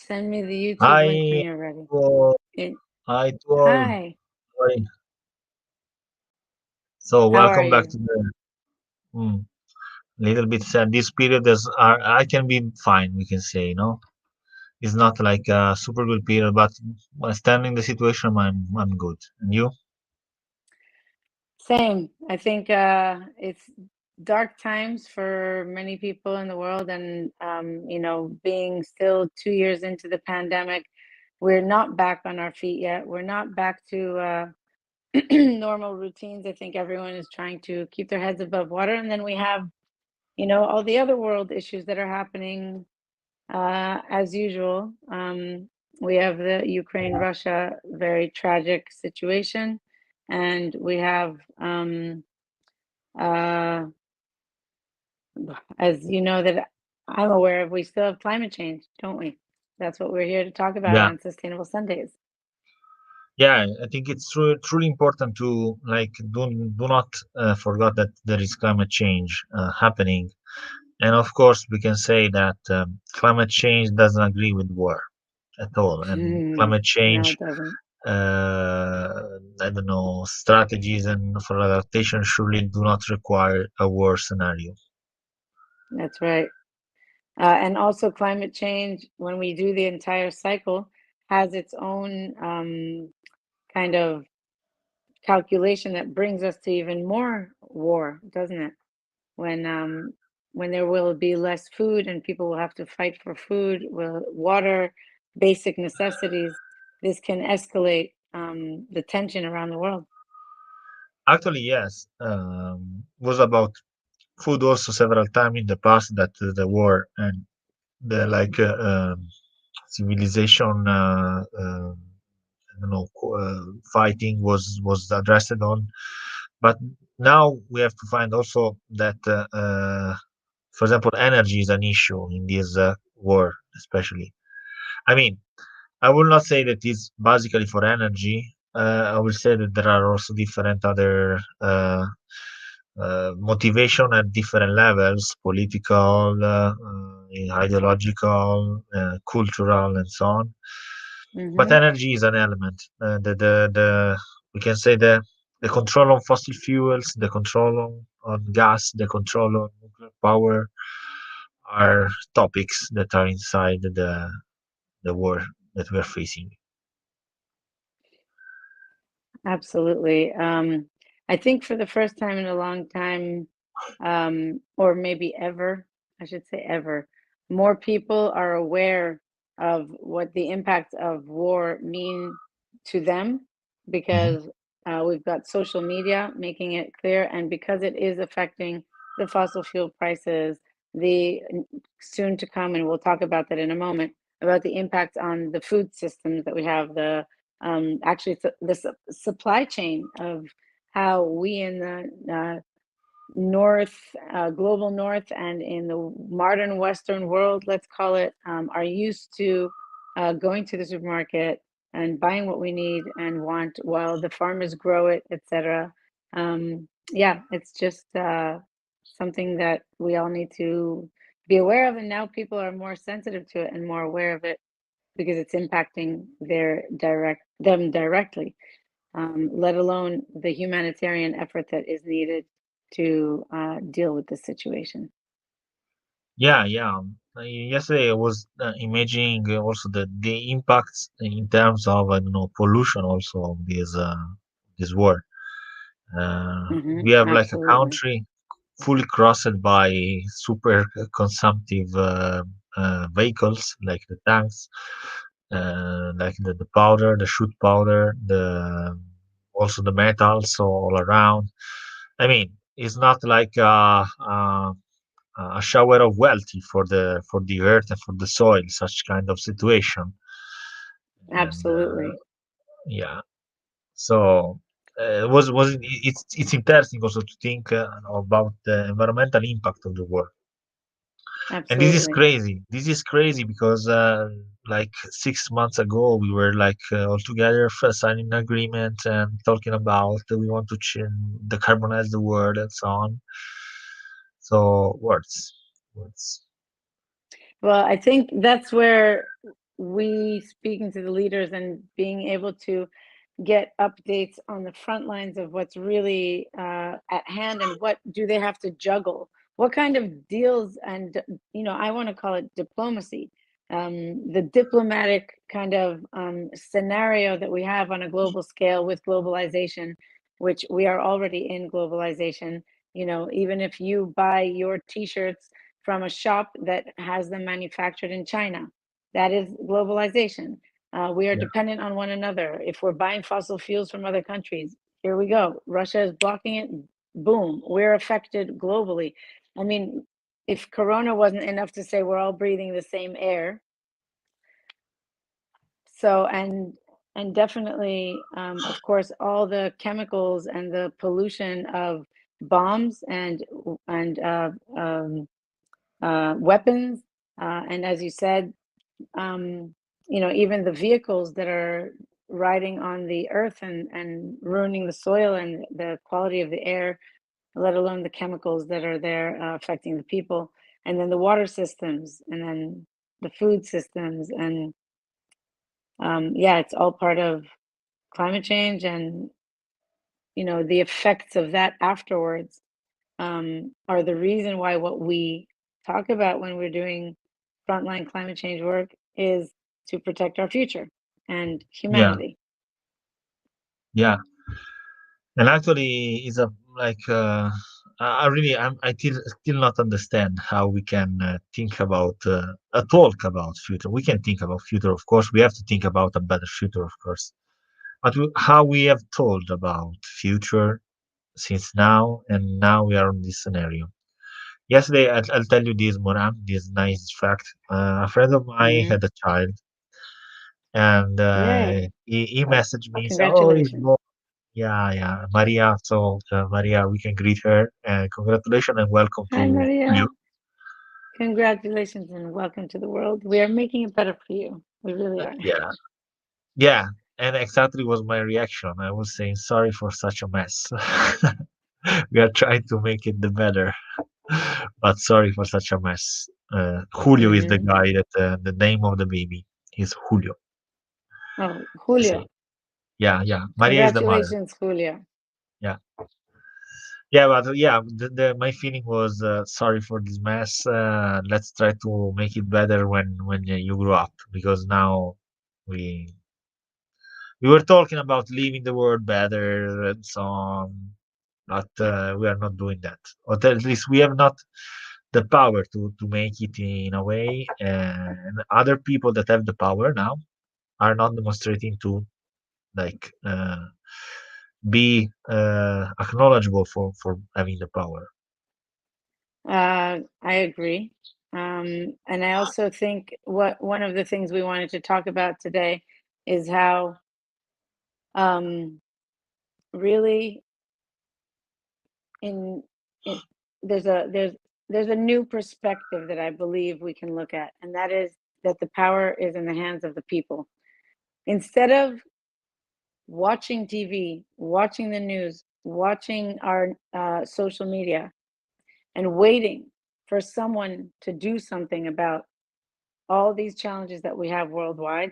Send me the YouTube link when Hi, you're ready. to It, hi to all. Hi, Hi. So how are welcome back you? to the little bit sad. This period is I can be fine. We can say, it's not like a super good period, but standing the situation, I'm good. And you? Same. I think it's dark times for many people in the world, and being still 2 years into the pandemic, we're not back on our feet yet. We're not back to normal routines. I think everyone is trying to keep their heads above water, and then we have, all the other world issues that are happening as usual. We have the Ukraine-Russia very tragic situation, and we have, uh, as you know, that I'm aware of, we still have climate change, don't we? That's what we're here to talk about Yeah, on Sustainable Sundays. yeah. I think it's truly important to like do not forget that there is climate change happening, and of course we can say that climate change doesn't agree with war at all, and climate No, change it doesn't. uh, I don't know, strategies and for adaptation surely do not require a war scenario. That's right. And also, climate change, when we do the entire cycle, has its own kind of calculation that brings us to even more war, doesn't it? When um, when there will be less food and people will have to fight for food, water, basic necessities, this can escalate the tension around the world. Actually, yes, was about food also several times in the past that the war and the civilization I don't know fighting was addressed on, but now we have to find also that for example energy is an issue in this war especially. I mean, I will not say that it's basically for energy. I will say that there are also different other motivation at different levels, political, ideological, cultural, and so on. But Hmm. energy is an element. The we can say the control on fossil fuels, the control on gas, the control on nuclear power are topics that are inside the war that we are facing. Absolutely. I think for the first time in a long time, or maybe ever, I should say ever, more people are aware of what the impacts of war mean to them Mhm. because we've got social media making it clear, and because it is affecting the fossil fuel prices, the soon to come, and we'll talk about that in a moment, about the impact on the food systems that we have, actually the supply chain of how we in the north, global north, and in the modern Western world, let's call it, are used to going to the supermarket and buying what we need and want while the farmers grow it, etc. Yeah, it's just something that we all need to be aware of, and now people are more sensitive to it and more aware of it because it's impacting them directly, let alone the humanitarian effort that is needed to deal with the situation. Yeah, yeah. Yesterday I was imagining also the impacts in terms of I don't know pollution also of this war. We have like a Absolutely. country fully crossed by super consumptive vehicles like the tanks, like the powder, the shoot powder, the also the metals all around. I mean, it's not like a shower of wealthy for the earth and for the soil, such kind of situation. And Absolutely. yeah, so it's interesting also to think about the environmental impact of the war. And this is Absolutely. crazy. This is crazy because like 6 months ago we were like all together signing an agreement and talking about that we want to decarbonize the world and so on. So words. Well, I think that's where we speaking to the leaders and being able to get updates on the front lines of what's really at hand and what do they have to juggle, what kind of deals, and I want to call it diplomacy, the diplomatic kind of scenario that we have on a global scale with globalization, which we are already in globalization. Even if you buy your t-shirts from a shop that has them manufactured in China, that is globalization. We are Yeah. dependent on one another. If we're buying fossil fuels from other countries, here we go. Russia is blocking it. Boom, we're affected globally. I mean, if Corona wasn't enough to say we're all breathing the same air, so and definitely, of course, all the chemicals and the pollution of bombs and weapons, and as you said, even the vehicles that are riding on the earth and ruining the soil and the quality of the air, let alone the chemicals that are there affecting the people, and then the water systems, and then the food systems, and yeah, it's all part of climate change, and the effects of that afterwards are the reason why what we talk about when we're doing frontline climate change work is to protect our future and Yeah. humanity. Yeah. And actually, it's a like I really I still not understand how we can think about talk about future. We can think about future, of course. We have to think about a better future, of course. But how we have told about future since now, and now we are in this scenario. Yesterday, I'll tell you this, Moran, this nice fact. A friend of mine Hmm. had a child, and Yay! he messaged me, said, "Oh, he's Congratulations! born." Yeah, yeah, Maria. So, Maria, we can greet her. And congratulations and welcome Hi, to Julio. Maria. Congratulations and welcome to the world. We are making it better for you. We really are. Yeah, yeah. And exactly was my reaction. I was saying, sorry for such a mess. We are trying to make it the better, but sorry for such a mess. Julio is the Hmm. guy that the name of the baby is Julio. Oh, I say, Julio. yeah, yeah. Maria is the mother. Congratulations, Julio. Yeah. Yeah, but yeah, my feeling was sorry for this mess. Let's try to make it better when you grow up, because now we we were talking about leaving the world better and so on, but we are not doing that, or at least we have not the power to make it in a way. And other people that have the power now are not demonstrating to like be acknowledgeable for having the power. I agree. And I also think what one of the things we wanted to talk about today is how um, really in it there's a new perspective that I believe we can look at, and that is that the power is in the hands of the people. Instead of watching TV, watching the news, watching our social media, and waiting for someone to do something about all these challenges that we have worldwide,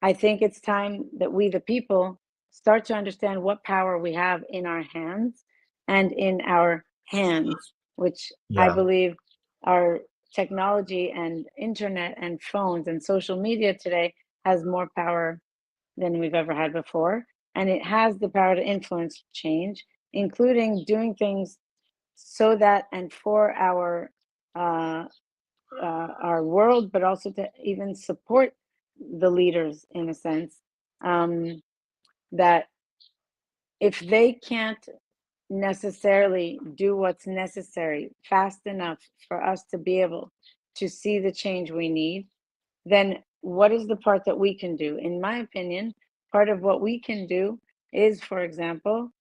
I think it's time that we, the people, start to understand what power we have in our hands and in our hands, which I Yeah, believe our technology and internet and phones and social media today has more power than we've ever had before. And it has the power to influence change, including doing things so that and for uh, our world, but also to even support the leaders in a sense. That if they can't necessarily do what's necessary fast enough for us to be able to see the change we need, then what is the part that we can do? In my opinion, part of what we can do is, for example,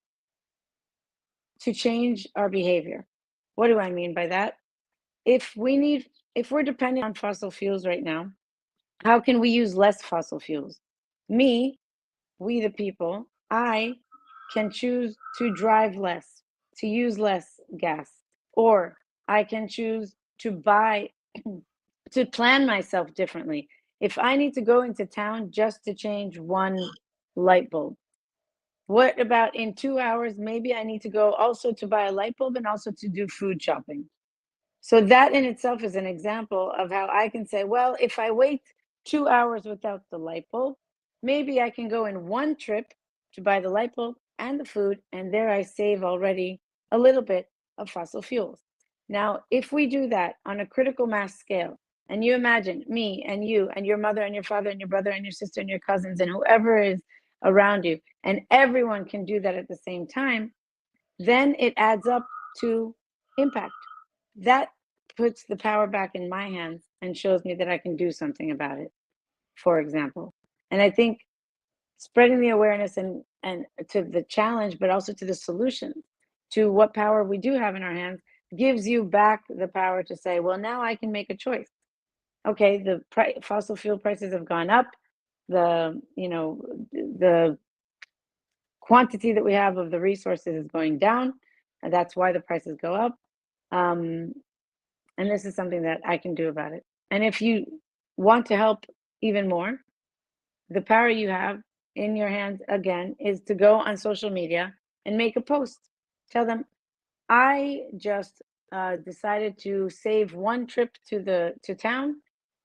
to change our behavior. What do I mean by that? If we need, if we're depending on fossil fuels right now, how can we use less fossil fuels? Me, we the people, I can choose to drive less, to use less gas, or I can choose to buy, to plan myself differently. If I need to go into town just to change one light bulb, what about in 2 hours? Maybe I need to go also to buy a light bulb and also to do food shopping. So that in itself is an example of how I can say, well, if I wait 2 hours without the light bulb, maybe I can go in one trip to buy the light bulb and the food, and there I save already a little bit of fossil fuels. Now, if we do that on a critical mass scale, and you imagine me and you and your mother and your father and your brother and your sister and your cousins and whoever is around you, and everyone can do that at the same time, then it adds up to impact. That puts the power back in my hands and shows me that I can do something about it, for example. And I think spreading the awareness and to the challenge, but also to the solution, to what power we do have in our hands, gives you back the power to say, well, now I can make a choice. Okay, the fossil fuel prices have gone up. The quantity that we have of the resources is going down, and that's why the prices go up. And this is something that I can do about it. And if you want to help even more, the power you have in your hands again is to go on social media and make a post. Tell them, I just decided to save one trip to town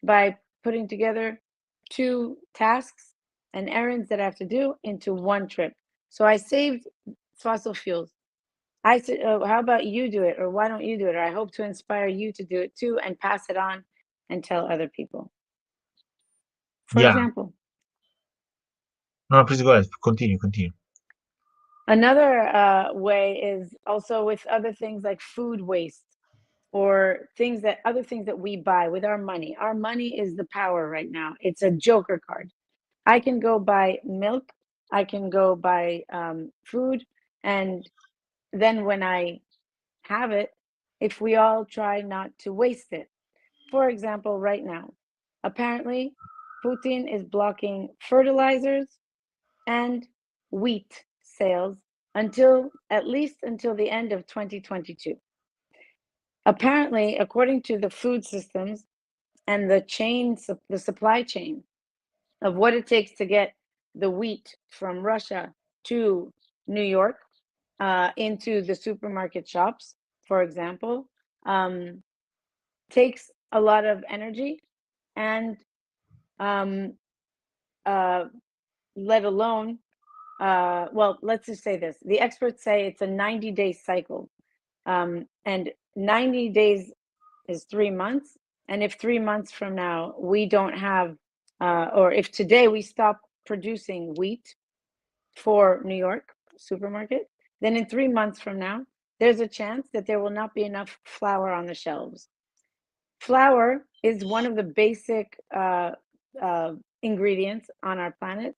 by putting together 2 tasks and errands that I have to do into one trip. So I saved fossil fuels. I said, oh, how about you do it? Or why don't you do it? Or I hope to inspire you to do it too and pass it on and tell other people. For Yeah. example, No, please go ahead. Continue. another way is also with other things like food waste or other things that we buy with our money. Our money is the power right now. It's a joker card. I can go buy milk. I can go buy food. And then when I have it, if we all try not to waste it. For example, right now, apparently Putin is blocking fertilizers and wheat sales until at least until the end of 2022. Apparently, according to the food systems and the supply chain of what it takes to get the wheat from Russia to New York into the supermarket shops, for example, um, takes a lot of energy and um, uh, let alone, well, let's just say this. The experts say it's a 90-day cycle. And 90 days is 3 months. And if 3 months from now we don't have, or if today we stop producing wheat for New York supermarket, then in 3 months from now, there's a chance that there will not be enough flour on the shelves. Flour is one of the basic ingredients on our planet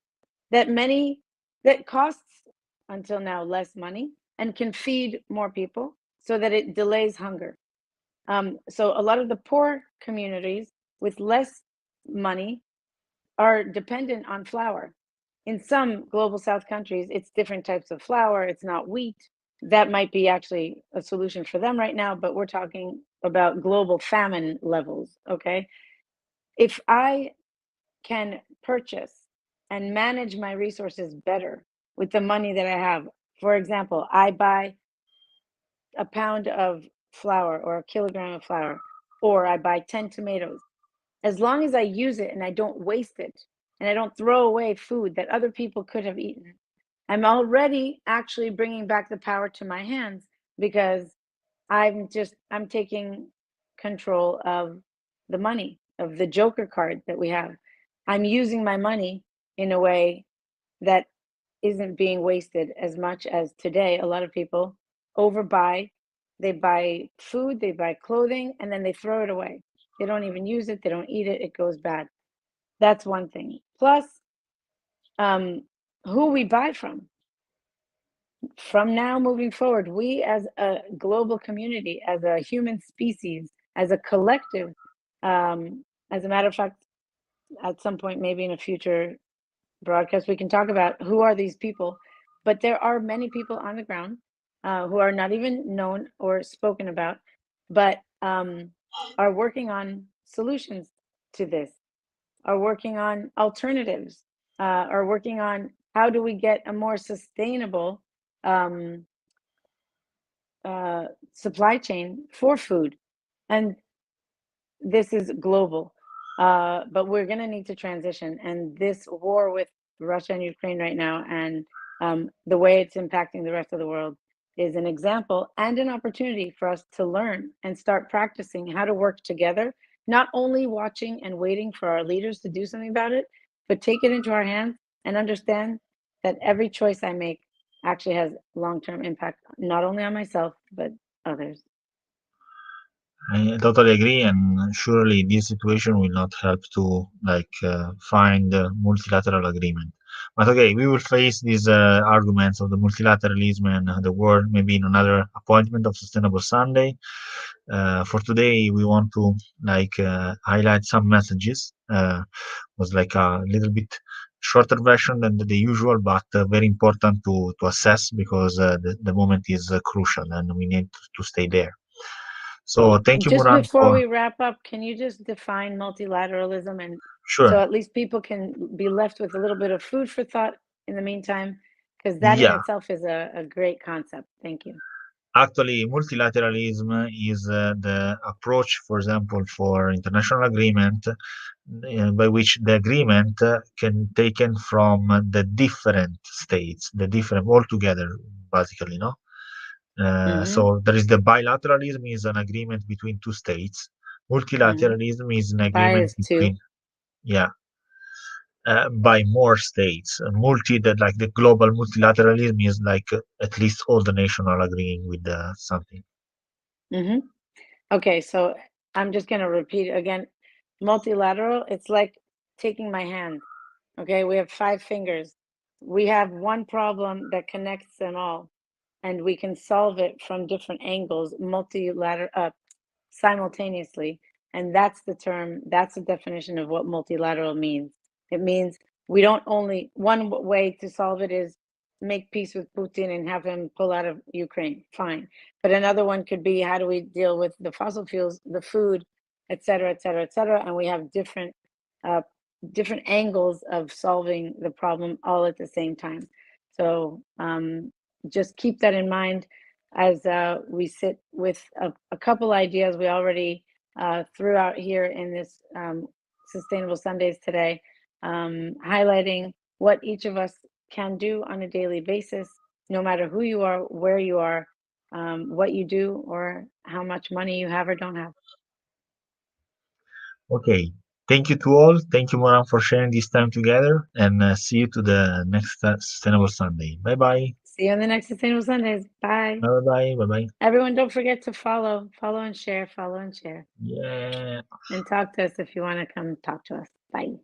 that costs until now less money and can feed more people so that it delays hunger. So a lot of the poor communities with less money are dependent on flour. In some global south countries, it's different types of flour. It's not wheat. That might be actually a solution for them right now, but we're talking about global famine levels, okay? If I can purchase and manage my resources better with the money that I have, for example, I buy a pound of flour or a kilogram of flour, or I buy 10 tomatoes. As long as I use it and I don't waste it and I don't throw away food that other people could have eaten, I'm already actually bringing back the power to my hands because I'm taking control of the money, of the joker card that we have. I'm using my money in a way that isn't being wasted as much as today. A lot of people overbuy. They buy food, they buy clothing, and then they throw it away. They don't even use it, they don't eat it, it goes bad. That's one thing. Plus, who we buy from now moving forward, we as a global community, as a human species, as a collective, as a matter of fact, at some point, maybe in a future broadcast, we can talk about who are these people. But there are many people on the ground who are not even known or spoken about, but are working on solutions to this. are working on alternatives, are working on how do we get a more sustainable supply chain for food. And this is global, but we're going to need to transition. And this war with Russia and Ukraine right now, and the way it's impacting the rest of the world, is an example and an opportunity for us to learn and start practicing how to work together, not only watching and waiting for our leaders to do something about it, but take it into our hands and understand that every choice I make actually has long-term impact, not only on myself, but others. I totally agree, and surely this situation will not help to find a multilateral agreement. But okay, we will face these arguments of the multilateralism and the war maybe in another appointment of Sustainable Sunday. For today, we want to highlight some messages. Was like a little bit shorter version than the usual, but very important to assess because the moment is crucial and we need to stay there. So thank you, Just Muran, before for we wrap up, can you just define multilateralism, and so sure. at least people can be left with a little bit of food for thought in the meantime, because that in Yeah, itself is a great concept. Thank you. actually, multilateralism is the approach, for example, for international agreement by which the agreement can taken from the different states, the different altogether, basically, no. Mm-hmm. So there is the bilateralism is an agreement between two states. Mm-hmm. Multilateralism is an agreement Bias between too. yeah by more states. Multi that like the global multilateralism is at least all the nations are agreeing with something. Mm-hmm. Okay, so I'm just going to repeat it again. Multilateral, it's like taking my hand. Okay, we have 5 fingers. We have one problem that connects them all, and we can solve it from different angles, simultaneously. And that's the term, that's the definition of what multilateral means. It means we don't only, one way to solve it is make peace with Putin and have him pull out of Ukraine. Fine. But another one could be how do we deal with the fossil fuels, the food, et cetera, et cetera, et cetera. And we have uh, different angles of solving the problem all at the same time. So just keep that in mind as we sit with a couple ideas we already threw out here in this Sustainable Sundays today, highlighting what each of us can do on a daily basis, no matter who you are, where you are, what you do, or how much money you have or don't have. Okay. Thank you to all. Thank you, Moran, for sharing this time together, and see you to the next Sustainable Sunday. Bye bye. See you on the next Sustainable Sundays. Bye. Bye bye. Bye bye. Everyone, don't forget to follow and share, Yeah. and talk to us if you want to come talk to us. Bye.